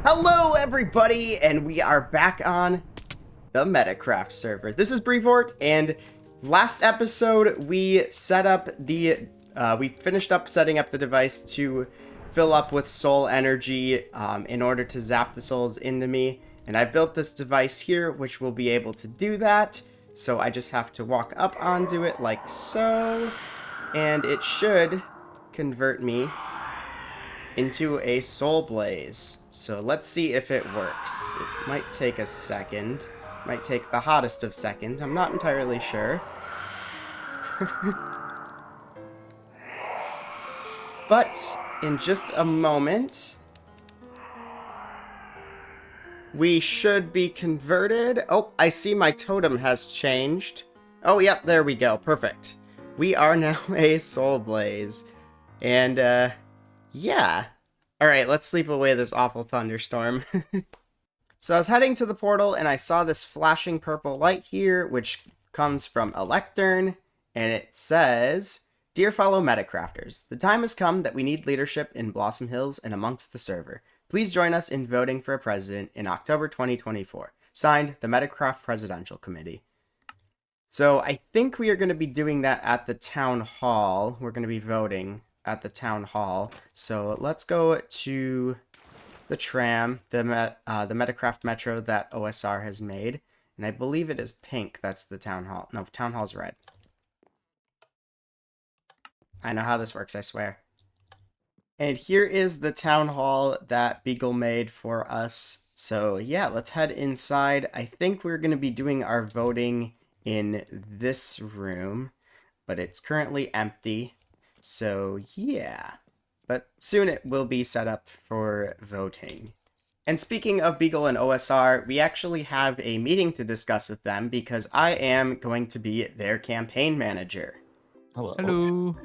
Hello everybody, and we are back on the Metacraft server. This is Brevort, and last episode we set up the, we finished up setting up the device to fill up with soul energy in order to zap the souls into me. And I built this device here, which will be able to do that. So I just have to walk up onto it like so, and it should convert me into a soul blaze. So let's see if it works. It might take a second. Might take the hottest of seconds. I'm not entirely sure. But in just a moment, we should be converted. Oh, I see my totem has changed. Oh, yep, there we go. Perfect. We are now a soul blaze. And, yeah. Alright, let's sleep away this awful thunderstorm. So I was heading to the portal, and I saw this flashing purple light here, which comes from a lectern, and it says, "Dear fellow Metacrafters, the time has come that we need leadership in Blossom Hills and amongst the server. Please join us in voting for a president in October 2024. Signed, the Metacraft Presidential Committee." So I think we are going to be doing that at the town hall. We're going to be voting at the town hall. So let's go to the tram, the Metacraft Metro that OSR has made. And I believe it is pink. That's the town hall. No, town hall's red. I know how this works, I swear. And here is the town hall that Bygl made for us. So yeah, let's head inside. I think we're going to be doing our voting in this room, but it's currently empty. So yeah, but soon it will be set up for voting. And speaking of Bygl and OSR, we actually have a meeting to discuss with them because I am going to be their campaign manager. Hello. Hello.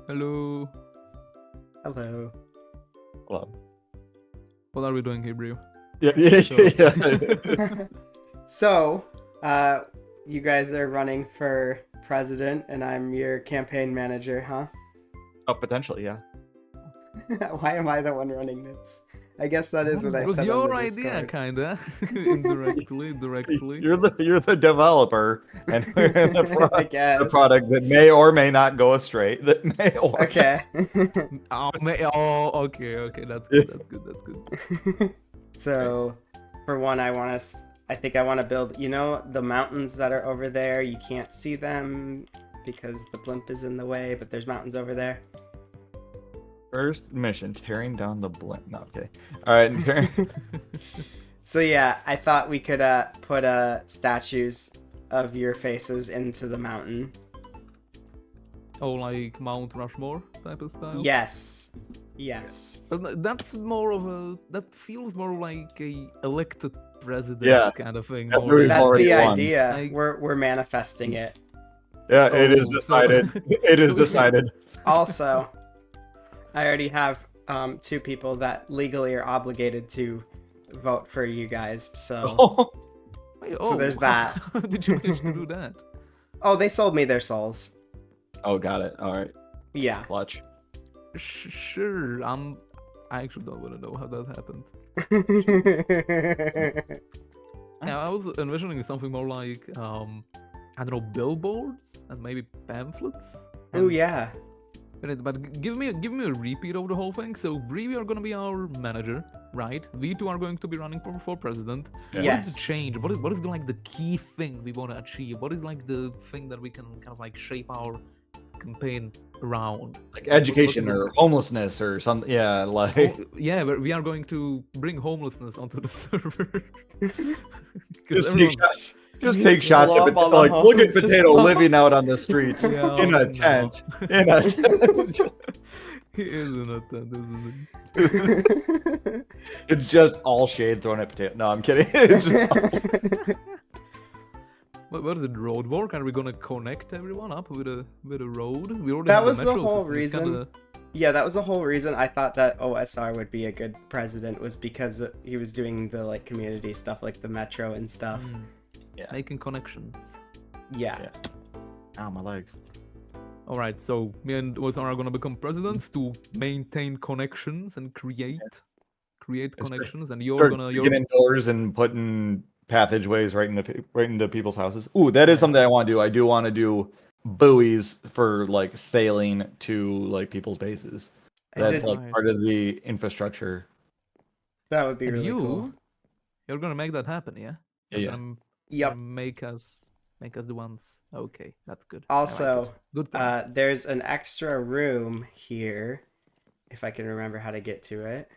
Hello. Hello. Hello. What are we doing here, Brew? Yeah. So, you guys are running for president, and I'm your campaign manager, huh? Oh, potentially, yeah. Why am I the one running this? I guess that is what I It was said your on the idea, Discord. kinda. Indirectly. You're the developer, and we're the, I guess. the product that may or may not go astray. That may or Okay. Okay. That's good. That's good. So, for one, I think I want to build, you know, the mountains that are over there. You can't see them because the blimp is in the way, but there's mountains over there. First mission: tearing down the blimp. No, okay. All right. So yeah, I thought we could put statues of your faces into the mountain. Oh, like Mount Rushmore type of style? Yes. Yes. But that's more of a... That feels more like a elected president kind of thing. That's more what we've than- That's already the won. idea. Like- We're manifesting it. Yeah, it is Oh, decided. so- It is so- decided. Also, I already have two people that legally are obligated to vote for you guys. So Wait, So there's that. How did you manage to do that? oh, they sold me their souls. Oh, got it. All right. Yeah. Clutch. Sure, I actually don't want to know how that happened. Yeah, I was envisioning something more like, I don't know, billboards and maybe pamphlets. Oh yeah. But give me a repeat of the whole thing. So Bree, you are gonna be our manager, right? We two are going to be running for president. Yeah. Yes. What is the change? What is the, like the key thing we want to achieve? What is like the thing that we can kind of like shape our campaign around? Like education What is or the- homelessness or something. Yeah, like. Oh, yeah, we are going to bring homelessness onto the server. 'Cause Just take shots blow at up all it. the Like, look at homes, just Potato blow living out on the streets Yeah, in a no. tent. In a tent. He is in a tent, isn't he? It's just all shade thrown at Potato. No, I'm kidding. It's just What is it? Road work? Are we gonna connect everyone up with a road? We already That have was the metro whole system. It's reason. kinda- Yeah, that was the whole reason I thought that OSR would be a good president, was because he was doing the like community stuff like the metro and stuff. Yeah. Making connections. Yeah. Ow, my legs. Alright, so me and OSR are gonna become presidents to maintain connections and create create Start- connections, and you're Start gonna getting indoors and putting passageways right into people's houses. Ooh, that is Yeah. something I want to do. I do want to do buoys for like sailing to like people's bases. I That's did. like Right. part of the infrastructure. That would be And really cool. you're gonna make that happen, yeah? You're Yeah. gonna Yep. make us the ones. Okay, that's good. I like it. Also, Good plan. there's an extra room here, if I can remember how to get to it.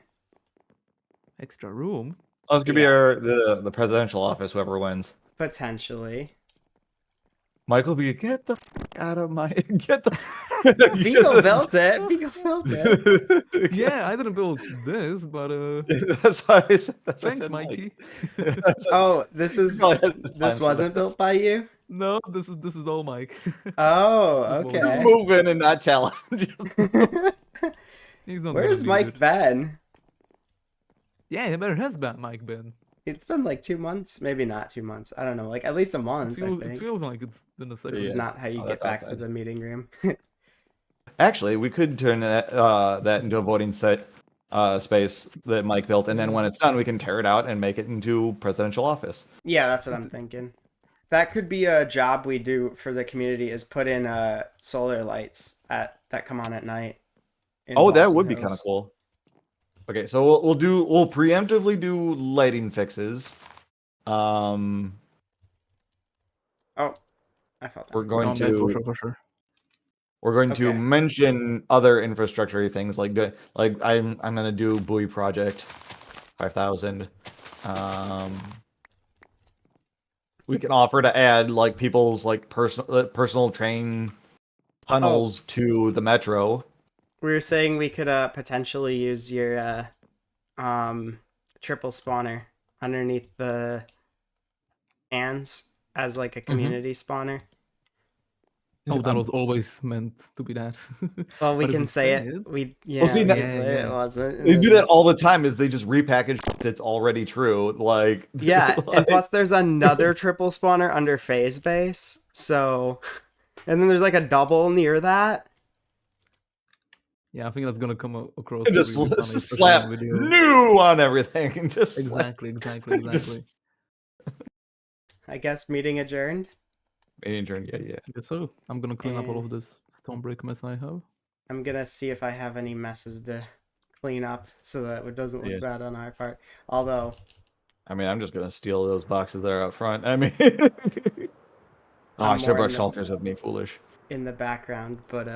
Extra room. Oh, this could be Yeah. the presidential office, whoever wins. Potentially. Michael B, get the f out of my get the Bygl built it. Bygl built it. Yeah, I didn't build this, but That's why I said that's why I thanks, said Mike. Mikey. Oh, this You is probably had this time for wasn't this. built by you? No, this is all Mike. Oh, This was okay. Move in and not tell him. He's not Where's gonna need Mike it. been? Yeah, where has Mike been? It's been like 2 months, maybe not 2 months. I don't know, like at least a It month, I feels think. like it's been a second. This is Yeah. not how you Oh, get that's back to outside. the meeting room. Actually, we could turn that into a voting space that Mike built, and then when it's done, we can tear it out and make it into presidential office. Yeah, that's what I'm thinking. That could be a job we do for the community is put in solar lights that come on at night. in Oh, that Blossom would be kind of Hills. cool. Okay, so we'll preemptively do lighting fixes. Oh, I felt that. We're going On that to for sure. we're going to Okay. mention other infrastructure things like I'm gonna do buoy project 5,000. We can offer to add like people's like personal train tunnels to the metro. We were saying we could potentially use your triple spawner underneath the hands as like a community spawner. Oh, that was always meant to be that. Well, we But if can say it. We see, we that- can say it Yeah. wasn't. and They do then- that all the time. Is they just repackage that's already true. Like Yeah, and like- plus there's another triple spawner under phase base. So, and then there's like a double near that. Yeah, I think that's gonna come across and just, really funny, just especially slap on video. new on everything. And just like, Exactly. just- I guess meeting adjourned. Meeting adjourned, yeah. I guess so. I'm gonna clean up all of this Stormbreak mess I have. I'm gonna see if I have any messes to clean up so that it doesn't look Yeah. bad on our part. Although, I mean, I'm just gonna steal those boxes there up front. I mean, oh, I I'm should have more in brought the- shelters with me. Foolish. in the background, but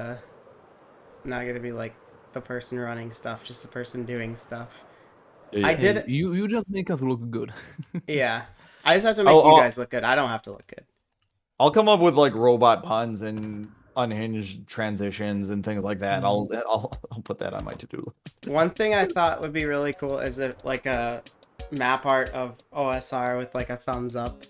not gonna be like the person running stuff, just the person doing stuff. Yeah, I yeah. did- Hey, you just make us look good. Yeah, I just have to make Oh, you oh. guys look good. I don't have to look good. I'll come up with like robot puns and unhinged transitions and things like that. I'll put that on my to-do list. One thing I thought would be really cool is if like a map art of OSR with like a thumbs up.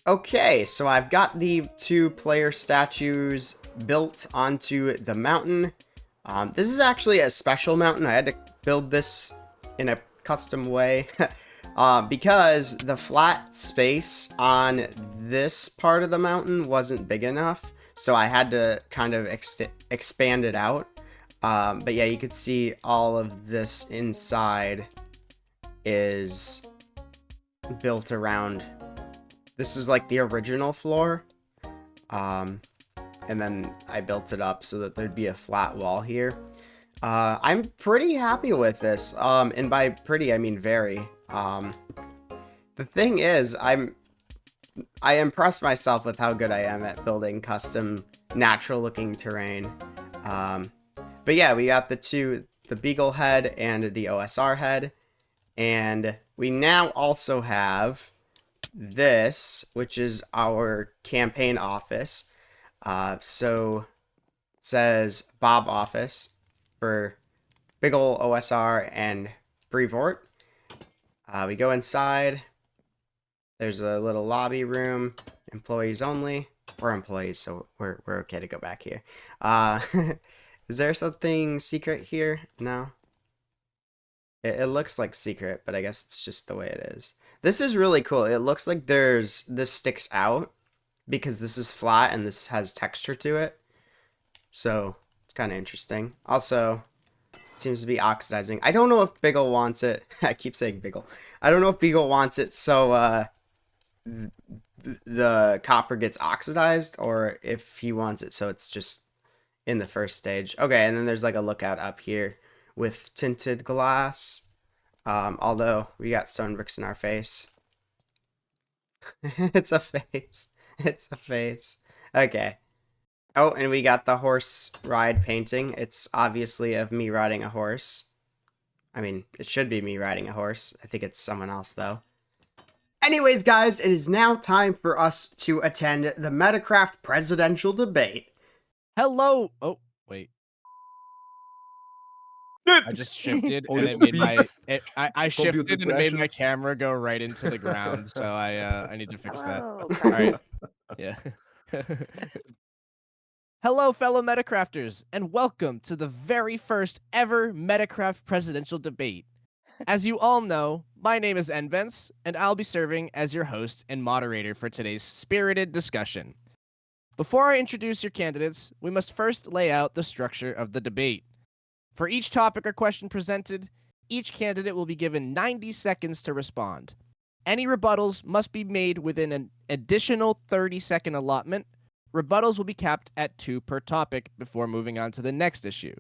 Okay, so I've got the 2 player statues built onto the mountain. This is actually a special mountain. I had to build this in a custom way because the flat space on this part of the mountain wasn't big enough. So I had to kind of expand it out. But yeah, you could see all of this inside is built around. This is like the original floor. And then I built it up so that there'd be a flat wall here. I'm pretty happy with this. And by pretty, I mean very. The thing is, I impressed myself with how good I am at building custom, natural-looking terrain. But yeah, we got the Bygl head and the OSR head, and we now also have this, which is our campaign office. So it says B.O.B office for Bygl, OSR, and Brevort. We go inside. There's a little lobby room, employees only. We're employees, so we're okay to go back here. Is there something secret here? No. It looks like secret, but I guess it's just the way it is. This is really cool. It looks like this sticks out because this is flat and this has texture to it. So it's kind of interesting. Also, it seems to be oxidizing. I don't know if Bygl wants it. I keep saying Bygl. I don't know if Bygl wants it so the copper gets oxidized, or if he wants it so it's just in the first stage. Okay, and then there's like a lookout up here with tinted glass. Although we got stone bricks in our face. It's a face. It's a face. Okay. Oh, and we got the horse ride painting. It's obviously of me riding a horse. I mean, it should be me riding a horse. I think it's someone else, though. Anyways, guys, it is now time for us to attend the Metacraft presidential debate. Hello. Oh, wait. I just shifted Oh, and it it made my beeps. I shifted Computer and it made my crashes. camera go right into the ground. So I need to fix that. Hello, All right. Yeah. Hello, fellow Metacrafters, and welcome to the very first ever Metacraft presidential debate. As you all know, my name is Envens, and I'll be serving as your host and moderator for today's spirited discussion. Before I introduce your candidates, we must first lay out the structure of the debate. For each topic or question presented, each candidate will be given 90 seconds to respond. Any rebuttals must be made within an additional 30-second allotment. Rebuttals will be capped at 2 per topic before moving on to the next issue.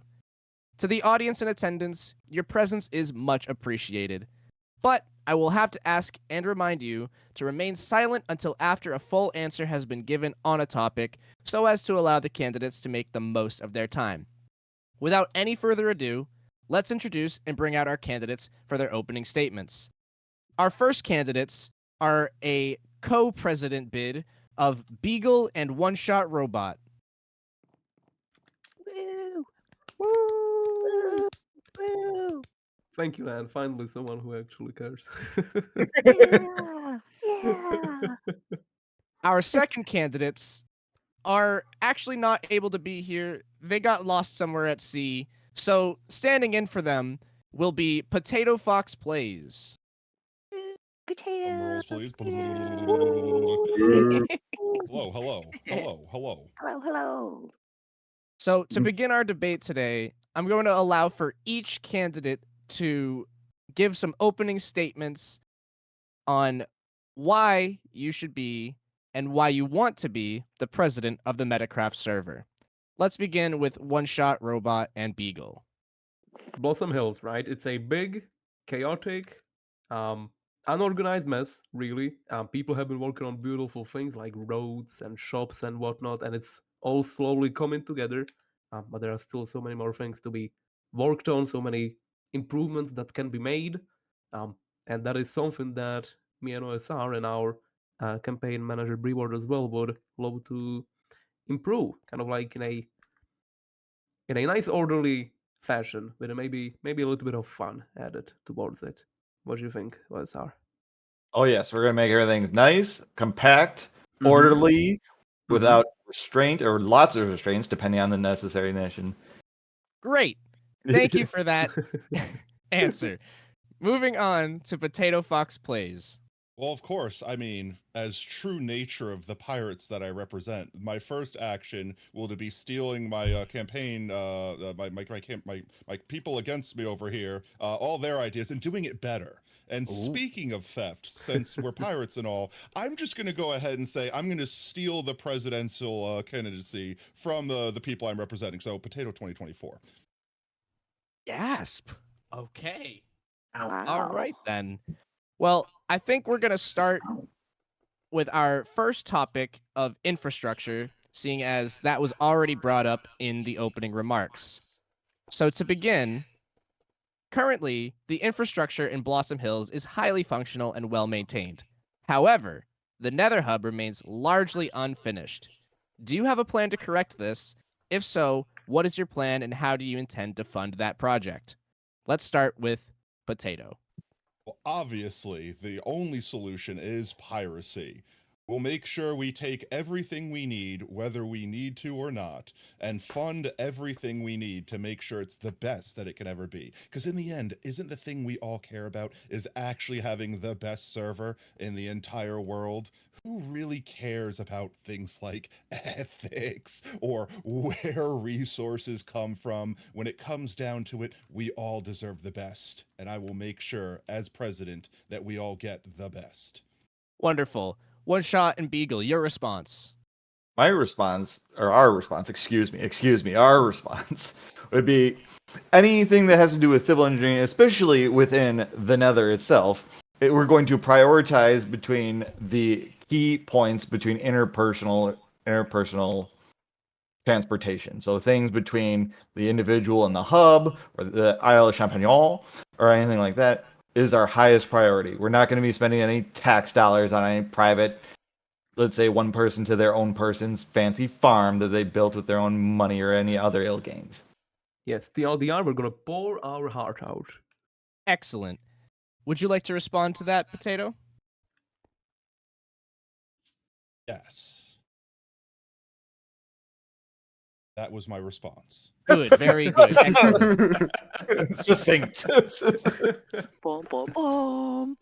To the audience in attendance, your presence is much appreciated. But I will have to ask and remind you to remain silent until after a full answer has been given on a topic, so as to allow the candidates to make the most of their time. Without any further ado, let's introduce and bring out our candidates for their opening statements. Our first candidates are a co-president bid of Bygl and OneShot Robot. Woo! Woo! Woo! Thank you, Anne. Finally, someone who actually cares. Yeah! Yeah! Our second candidates are actually not able to be here. They got lost somewhere at sea. So standing in for them will be Potato Fox Plays. Potato! Rolls, please. Potato! Hello, hello, hello, hello. Hello, hello! So to begin our debate today, I'm going to allow for each candidate to give some opening statements on why you should be and why you want to be the president of the Metacraft server. Let's begin with OneShot Robot and Bygl. Blossom Hills, right? It's a big, chaotic, unorganized mess, really. People have been working on beautiful things like roads and shops and whatnot, and it's all slowly coming together. But there are still so many more things to be worked on, so many improvements that can be made. And that is something that me and OSR and our campaign manager Brevort as well would love to improve, kind of like in a nice orderly fashion with maybe a little bit of fun added towards it. What do you think, OSR? Oh yes, we're gonna make everything nice, compact, Mhm. orderly, without restraint or lots of restraints, depending on the necessary nation. Great. Thank you for that answer. Moving on to Potato Fox Plays. Well, of course, I mean, as true nature of the pirates that I represent, my first action will to be stealing my campaign, my people against me over here, all their ideas and doing it better. And Ooh. speaking of theft, since we're pirates and all, I'm just going to go ahead and say I'm going to steal the presidential candidacy from the people I'm representing. So, Potato 2024. Gasp. Okay. Wow. All right then. Well, I think we're going to start with our first topic of infrastructure, seeing as that was already brought up in the opening remarks. So to begin, currently, the infrastructure in Blossom Hills is highly functional and well maintained. However, the Nether Hub remains largely unfinished. Do you have a plan to correct this? If so, what is your plan and how do you intend to fund that project? Let's start with Potato. Well, obviously, the only solution is piracy. We'll make sure we take everything we need, whether we need to or not, and fund everything we need to make sure it's the best that it can ever be. Because in the end, isn't the thing we all care about is actually having the best server in the entire world? Who really cares about things like ethics or where resources come from? When it comes down to it, we all deserve the best. And I will make sure, as president, that we all get the best. Wonderful. OneShot and Bygl, your response. My response, or our response, excuse me, our response would be anything that has to do with civil engineering, especially within the Nether itself. We're going to prioritize between the key points between interpersonal transportation. So things between the individual and the hub, or the Isle of Champignon, or anything like that, is our highest priority. We're not going to be spending any tax dollars on any private, let's say, one person to their own person's fancy farm that they built with their own money or any other ill gains. Yes, TLDR, we're gonna pour our heart out. Excellent. Would you like to respond to that, Potato? Yes. That was my response. Good, very good. Excellent. Succinct. Boom, boom, boom.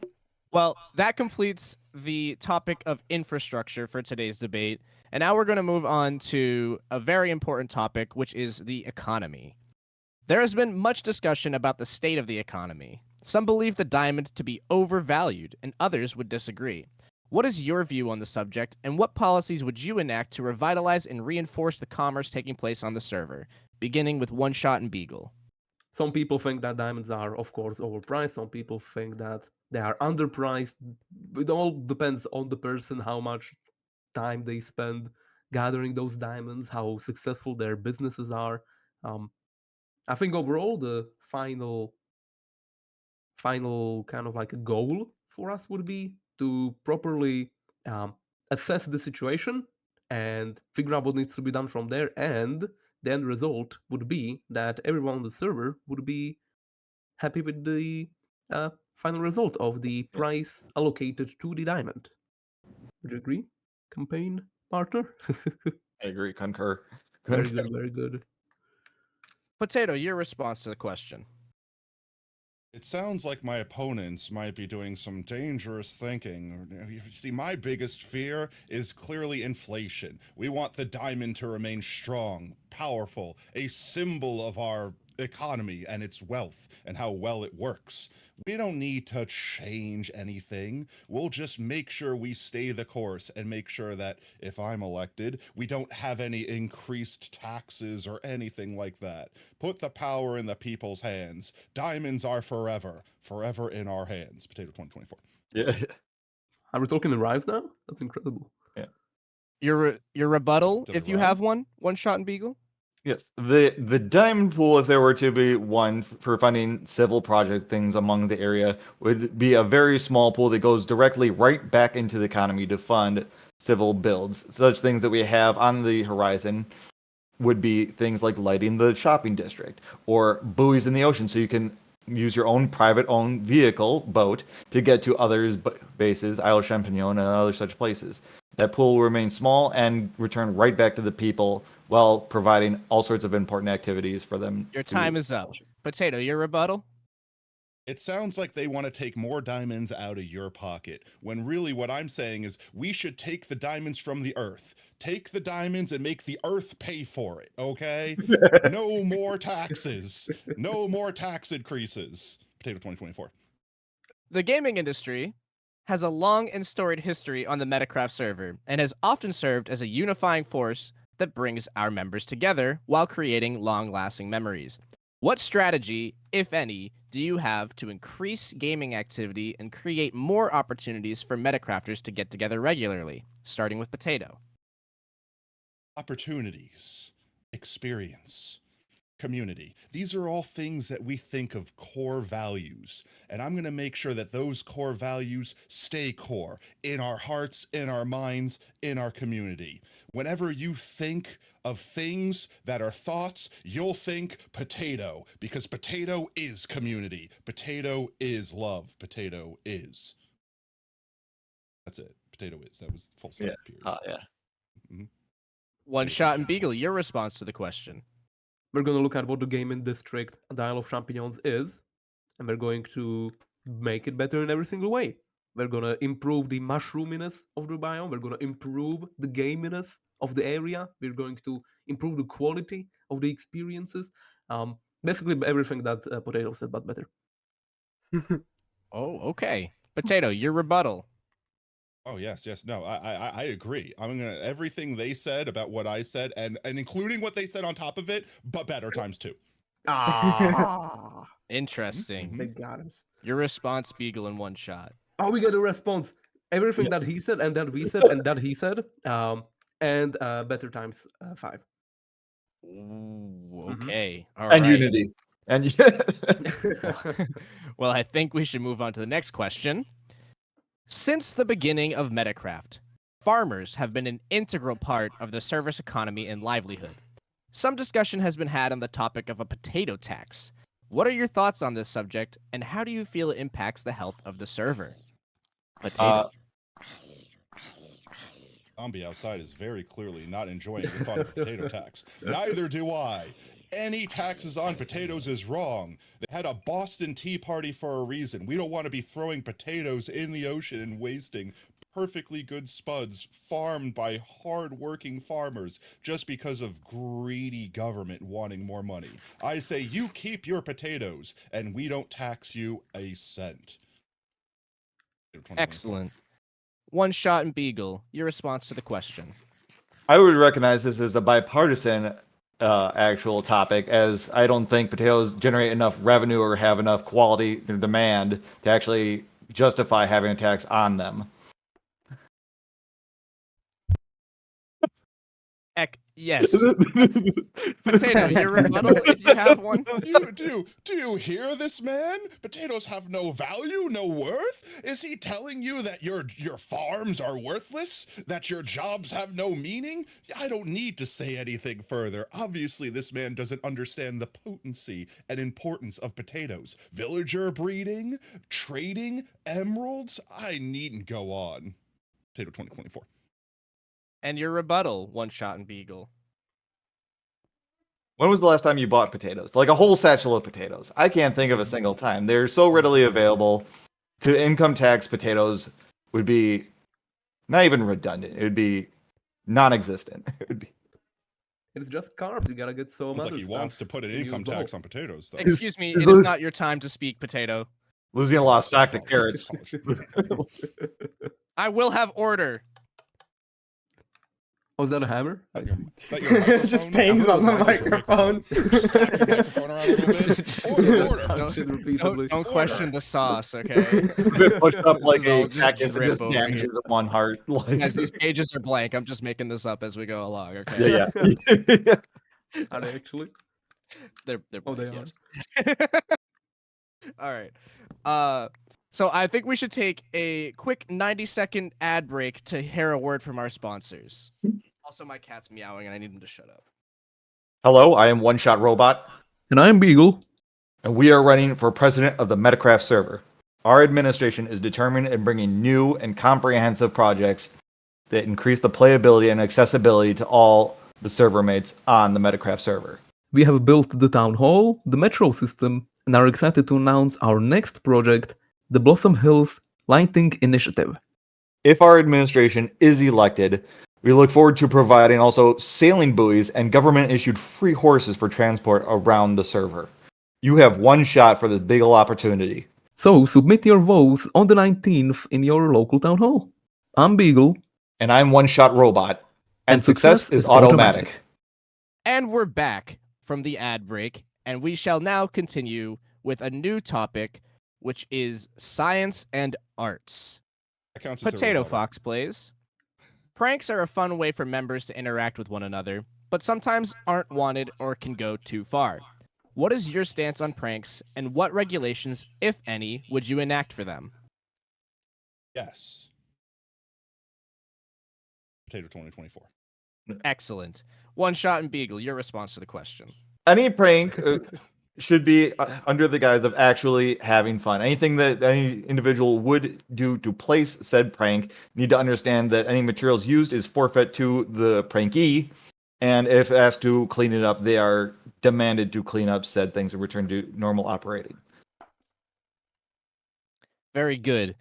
Well, that completes the topic of infrastructure for today's debate. And now we're going to move on to a very important topic, which is the economy. There has been much discussion about the state of the economy. Some believe the diamond to be overvalued, and others would disagree. What is your view on the subject, and what policies would you enact to revitalize and reinforce the commerce taking place on the server, beginning with OneShot and Bygl? Some people think that diamonds are, of course, overpriced. Some people think that they are underpriced. It all depends on the person, how much time they spend gathering those diamonds, how successful their businesses are. I think overall, the final kind of like a goal for us would be to properly assess the situation and figure out what needs to be done from there. And the end result would be that everyone on the server would be happy with the final result of the price allocated to the diamond. Would you agree, campaign partner? I agree, concur. Very good, very good. Potato, your response to the question. It sounds like my opponents might be doing some dangerous thinking. You see, my biggest fear is clearly inflation. We want the diamond to remain strong, powerful, a symbol of our economy and its wealth and how well it works. We don't need to change anything. We'll just make sure we stay the course and make sure that if I'm elected, we don't have any increased taxes or anything like that. Put the power in the people's hands. Diamonds are forever in our hands. Potato 2024. Yeah. Are we talking in rhymes now? That's incredible. Your rebuttal, Did it if you rhyme? have one, OneShot and Bygl? Yes, the diamond pool, if there were to be one for funding civil project things among the area, would be a very small pool that goes directly right back into the economy to fund civil builds. Such things that we have on the horizon would be things like lighting the shopping district or buoys in the ocean, so you can use your own private-owned vehicle boat to get to others' bases, Isle Champignon, and other such places. That pool will remain small and return right back to the people while providing all sorts of important activities for them. Your time is up. Potato, your rebuttal? It sounds like they want to take more diamonds out of your pocket, when really what I'm saying is we should take the diamonds from the earth. Take the diamonds and make the earth pay for it, okay? No more taxes. No more tax increases. Potato 2024. The gaming industry has a long and storied history on the Metacraft server and has often served as a unifying force that brings our members together while creating long-lasting memories. What strategy, if any, do you have to increase gaming activity and create more opportunities for Metacrafters to get together regularly? Starting with Potato. Opportunities, experience, community. These are all things that we think of core values. And I'm going to make sure that those core values stay core in our hearts, in our minds, in our community. Whenever you think of things that are thoughts, you'll think potato, because potato is community. Potato is love. Potato is. That's it. Potato is. That was full stop. Period. Yeah. OneShot and Bygl, your response to the question. We're going to look at what the gaming district Dial of Champions is, and we're going to make it better in every single way. We're going to improve the mushroominess of the biome. We're going to improve the gaminess of the area. We're going to improve the quality of the experiences. Basically, everything that Potato said, but better. Oh, okay. Potato, your rebuttal. Oh yes, no, I agree. I'm gonna everything they said about what I said, and including what they said on top of it, but better times 2. Interesting. They got us. Your response, Bygl, in OneShot. Oh, we get a response. Everything that he said and that we said and that he said, and better times 5. Ooh, okay. All And right. Unity. And Well, I think we should move on to the next question. Since the beginning of Metacraft, farmers have been an integral part of the service economy and livelihood. Some discussion has been had on the topic of a potato tax. What are your thoughts on this subject, and how do you feel it impacts the health of the server? Potato. Zombie outside is very clearly not enjoying the thought of a potato tax. Neither do I. Any taxes on potatoes is wrong. They had a Boston Tea Party for a reason. We don't want to be throwing potatoes in the ocean and wasting perfectly good spuds farmed by hard-working farmers just because of greedy government wanting more money. I say you keep your potatoes, and we don't tax you a cent. Excellent. OneShot and Bygl, your response to the question. I would recognize this as a bipartisan actual topic, as I don't think potatoes generate enough revenue or have enough quality or demand to actually justify having a tax on them. Yes. Potato, your rebuttal, if you have one. Do you hear this man? Potatoes have no value, no worth? Is he telling you that your farms are worthless? That your jobs have no meaning? I don't need to say anything further. Obviously, this man doesn't understand the potency and importance of potatoes. Villager breeding, trading, emeralds? I needn't go on. Potato 2024. And your rebuttal, OneShot and Bygl. When was the last time you bought potatoes? Like a whole satchel of potatoes? I can't think of a single time. They're so readily available. To income tax potatoes would be not even redundant. It would be non-existent. It would be. It's just carbs. You gotta get so much. It's like he wants to put an income tax on potatoes, though. Excuse me, it is not your time to speak, Potato. Losing a lot of stock to carrots. I will have order. Oh, is that a hammer? Is that your microphone? Just bangs on the microphone. Slap your microphone around a little bit. Order. Don't question the sauce, okay? Pushed up like This is all a just cactus and drip just over damages here. at one heart. Like, Guys, these pages are blank. I'm just making this up as we go along, okay? yeah. Are they actually? They're Oh, blank, they are. yes. All right. So I think we should take a quick 90-second ad break to hear a word from our sponsors. Also, my cat's meowing and I need him to shut up. Hello, I am OneShot Robot, And I'm Bygl. and we are running for president of the Metacraft Server. Our administration is determined in bringing new and comprehensive projects that increase the playability and accessibility to all the server mates on the Metacraft Server. We have built the town hall, the metro system, and are excited to announce our next project, the Blossom Hills Lighting Initiative. If our administration is elected, we look forward to providing also sailing buoys and government-issued free horses for transport around the server. You have one shot for this big ol' opportunity. So submit your votes on the 19th in your local town hall. I'm Bygl. And I'm OneShot Robot. And success is automatic. And we're back from the ad break, And we shall now continue with a new topic, which is science and arts. That counts as a Potato rebuttal. Fox plays. Pranks are a fun way for members to interact with one another, but sometimes aren't wanted or can go too far. What is your stance on pranks, and what regulations, if any, would you enact for them? Yes. Potato 2024. Excellent. OneShot and Bygl, your response to the question. Any prank should be under the guise of actually having fun. Anything that any individual would do to place said prank need to understand that any materials used is forfeit to the prankee, and if asked to clean it up, they are demanded to clean up said things and return to normal operating. Very good.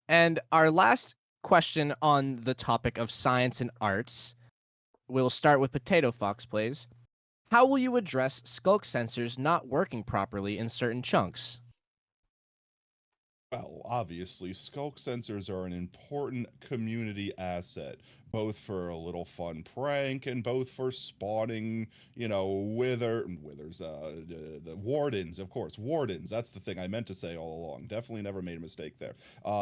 And our last question on the topic of science and arts, we'll start with Potato Fox plays. How will you address skulk sensors not working properly in certain chunks? Well, obviously, skulk sensors are an important community asset, both for a little fun prank and both for spawning, withers, the wardens, of course, wardens. That's the thing I meant to say all along. Definitely never made a mistake there.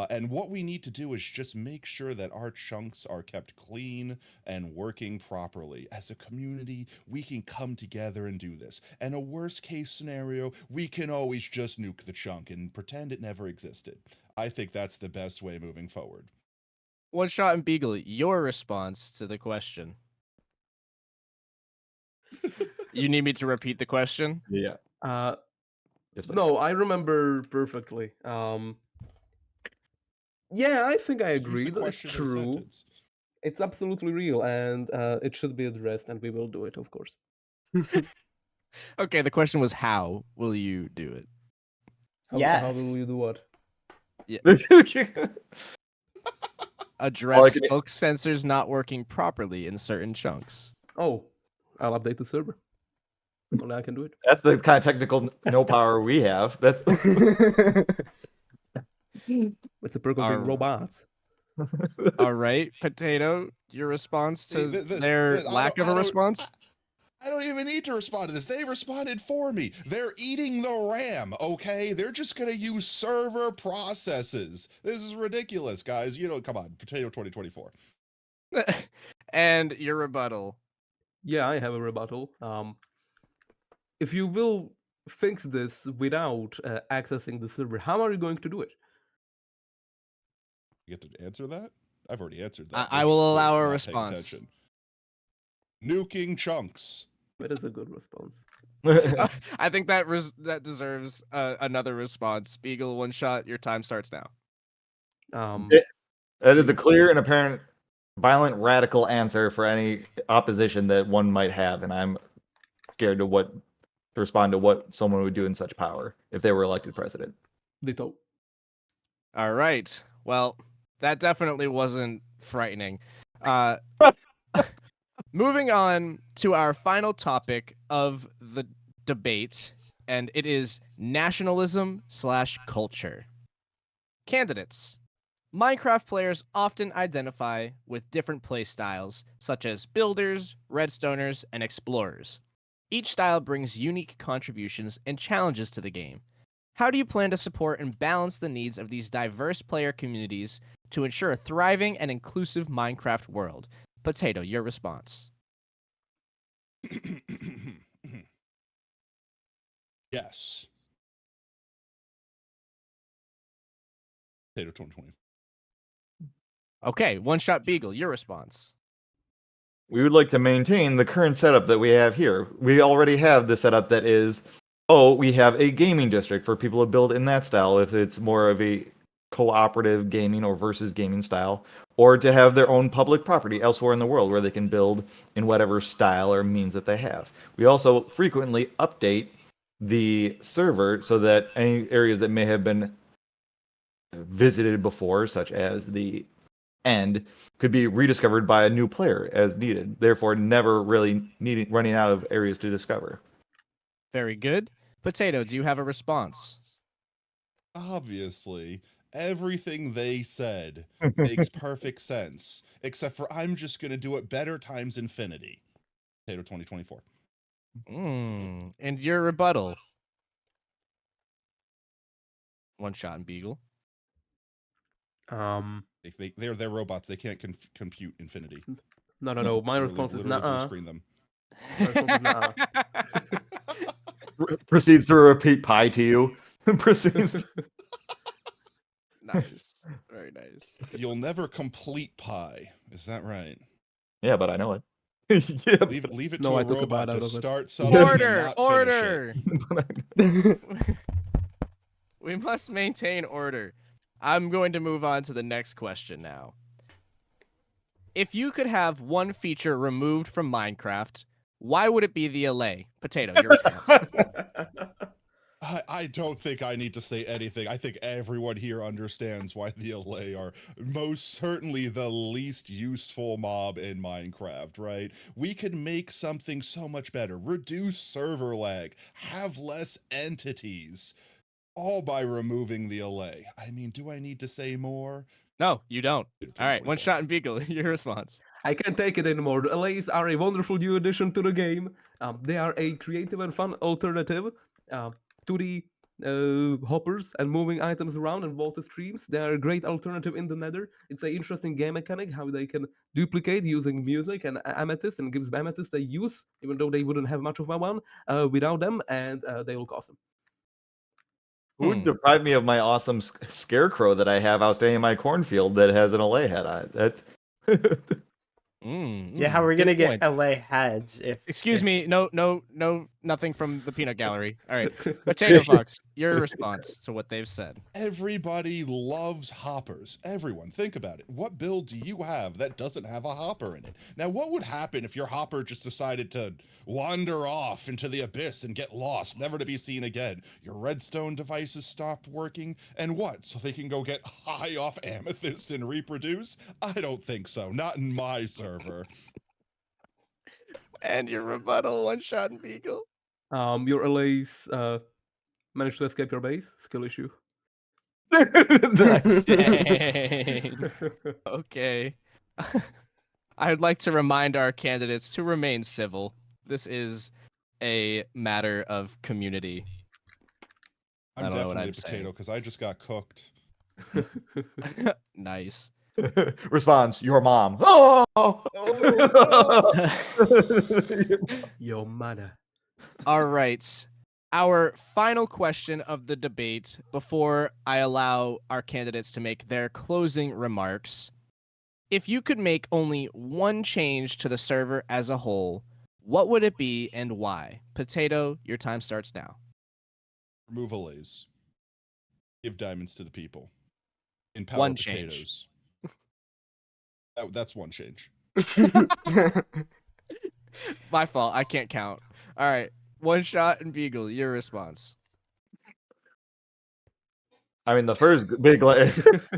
And what we need to do is just make sure that our chunks are kept clean and working properly. As a community, we can come together and do this. And a worst case scenario, we can always just nuke the chunk and pretend it never existed. I think that's the best way moving forward. OneShot and Bygl, your response to the question. You need me to repeat the question? Yeah. Yes, please. No, I remember perfectly. Yeah, I think I Use agree the that it's question in a true. sentence. It's absolutely real, and it should be addressed, and we will do it, of course. Okay, the question was how will you do it? How will you do what? Address skulk sensors not working properly in certain chunks. Oh, I'll update the server. Only I can do it. That's the kind of technical no power we have. That's It's a perk of being robots. All right, Potato, your response to their lack of a response? I don't even need to respond to this. They responded for me. They're eating the RAM, okay? They're just going to use server processes. This is ridiculous, guys. Come on. Potato 2024. And your rebuttal. Yeah, I have a rebuttal. If you will fix this without accessing the server, how are you going to do it? You get to answer that? I've already answered that. I will allow a response. Nuking chunks. That is a good response. I think that deserves another response. Bygl, OneShot, your time starts now. That is a clear and apparent violent radical answer for any opposition that one might have, and I'm scared to respond to what someone would do in such power if they were elected president. Ditto. All right. Well, that definitely wasn't frightening. Moving on to our final topic of the debate, and it is nationalism/culture. Candidates. Minecraft players often identify with different play styles, such as builders, redstoners, and explorers. Each style brings unique contributions and challenges to the game. How do you plan to support and balance the needs of these diverse player communities to ensure a thriving and inclusive Minecraft world? Potato, your response. Yes. Potato 2020. Okay, OneShot Bygl, your response. We would like to maintain the current setup that we have here. We already have the setup that is, we have a gaming district for people to build in that style if it's more of a cooperative gaming or versus gaming style, or to have their own public property elsewhere in the world where they can build in whatever style or means that they have. We also frequently update the server so that any areas that may have been visited before, such as the end, could be rediscovered by a new player as needed, therefore never really running out of areas to discover. Very good. Potato, do you have a response? Obviously, everything they said makes perfect sense, except for I'm just going to do it better times infinity. Potato 2024. And your rebuttal. OneShot and Bygl. They're robots. They can't compute infinity. No. My response is Literally blue nah. screen them. My response is nah. Proceeds to repeat pi to you. Proceeds. Nice. Very nice. You'll never complete pi. Is that right? Yeah, but I know it. Yeah. Leave it No, to I a took a bite robot out to of it. start something and Order! not finish it. Order! We must maintain order. I'm going to move on to the next question now. If you could have one feature removed from Minecraft, why would it be the allay? Potato, your response. I don't think I need to say anything. I think everyone here understands why the LA are most certainly the least useful mob in Minecraft, right? We can make something so much better, reduce server lag, have less entities, all by removing the LA. I mean, do I need to say more? No, you don't. All right, 2024. OneShot and Bygl, your response. I can't take it anymore. The LAs are a wonderful new addition to the game. They are a creative and fun alternative to the hoppers and moving items around and water streams. They are a great alternative in the Nether. It's an interesting game mechanic how they can duplicate using music and amethyst, and gives amethyst a use, even though they wouldn't have much of one without them, and they look awesome. Who would deprive me of my awesome scarecrow that I have outstanding in my cornfield that has an LA head on it? Yeah, how are we good gonna get points. LA heads if Excuse me, no, nothing from the peanut gallery. All right, Potato Fox, your response to what they've said. Everybody loves hoppers. Everyone, think about it. What build do you have that doesn't have a hopper in it? Now, what would happen if your hopper just decided to wander off into the abyss and get lost, never to be seen again? Your redstone devices stopped working, and what? So they can go get high off amethyst and reproduce? I don't think so. Not in my server. And your rebuttal, OneShot and Bygl. Your LAs managed to escape your base. Skill issue. Nice. Dang. Okay. I would like to remind our candidates to remain civil. This is a matter of community. I I'm don't know what definitely I'm a potato saying. because I just got cooked. Nice. Response, your mom. Oh! Your mother. All right. Our final question of the debate before I allow our candidates to make their closing remarks. If you could make only one change to the server as a whole, what would it be and why? Potato, your time starts now. Remove allays. Give diamonds to the people. Empower One change. potatoes. That's one change. My fault. I can't count. All right. OneShot and Bygl, your response. I mean, the first big, the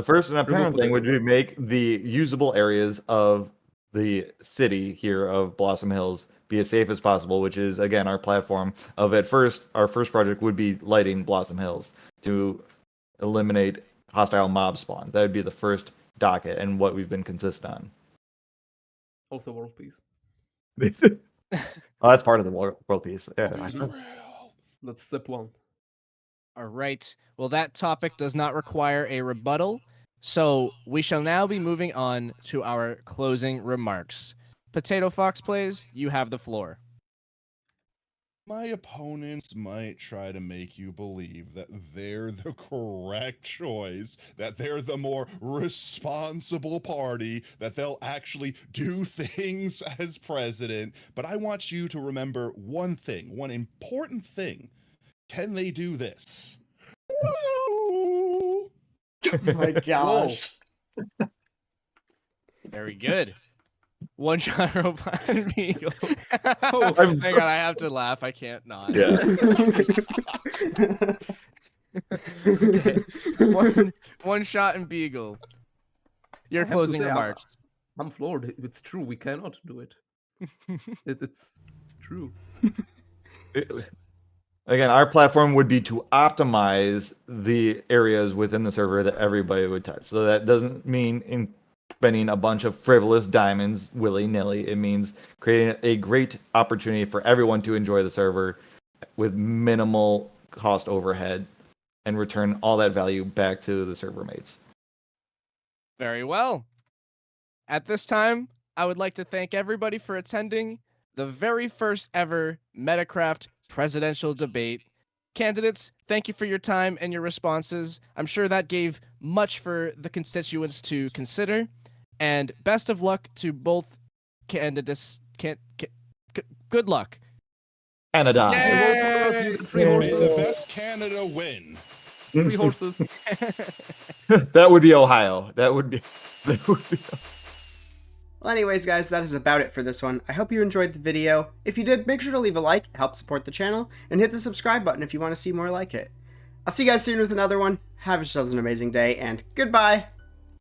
first and apparent thing would potatoes. be make the usable areas of the city here of Blossom Hills be as safe as possible, which is again our platform of our first project would be lighting Blossom Hills to eliminate hostile mob spawn. That would be the first docket and what we've been consistent on. Also world peace. Oh, that's part of the world peace. Yeah. That's step one. All right. Well, that topic does not require a rebuttal. So we shall now be moving on to our closing remarks. Potato Fox plays, you have the floor. My opponents might try to make you believe that they're the correct choice, that they're the more responsible party, that they'll actually do things as president. But I want you to remember one thing, one important thing. Can they do this? Oh my gosh. Very good. OneShot Robot and Bygl. Oh, Hang on, I have to laugh. I can't not. Yeah. Okay. OneShot and Bygl. Your I have to closing say, remarks. I'm floored. It's true. We cannot do it. It's true. Again, our platform would be to optimize the areas within the server that everybody would touch. So that doesn't mean spending a bunch of frivolous diamonds willy-nilly. It means creating a great opportunity for everyone to enjoy the server with minimal cost overhead and return all that value back to the server mates. Very well. At this time, I would like to thank everybody for attending the very first ever Metacraft presidential debate. Candidates, thank you for your time and your responses. I'm sure that gave much for the constituents to consider. And best of luck to both candidates. Good luck. Canada. If you vote for us, you get 3 May the horses. best Canada win. 3 horses. That would be Ohio. That would be. Well, anyways, guys, that is about it for this one. I hope you enjoyed the video. If you did, make sure to leave a like, help support the channel, and hit the subscribe button if you want to see more like it. I'll see you guys soon with another one. Have yourselves an amazing day, and goodbye!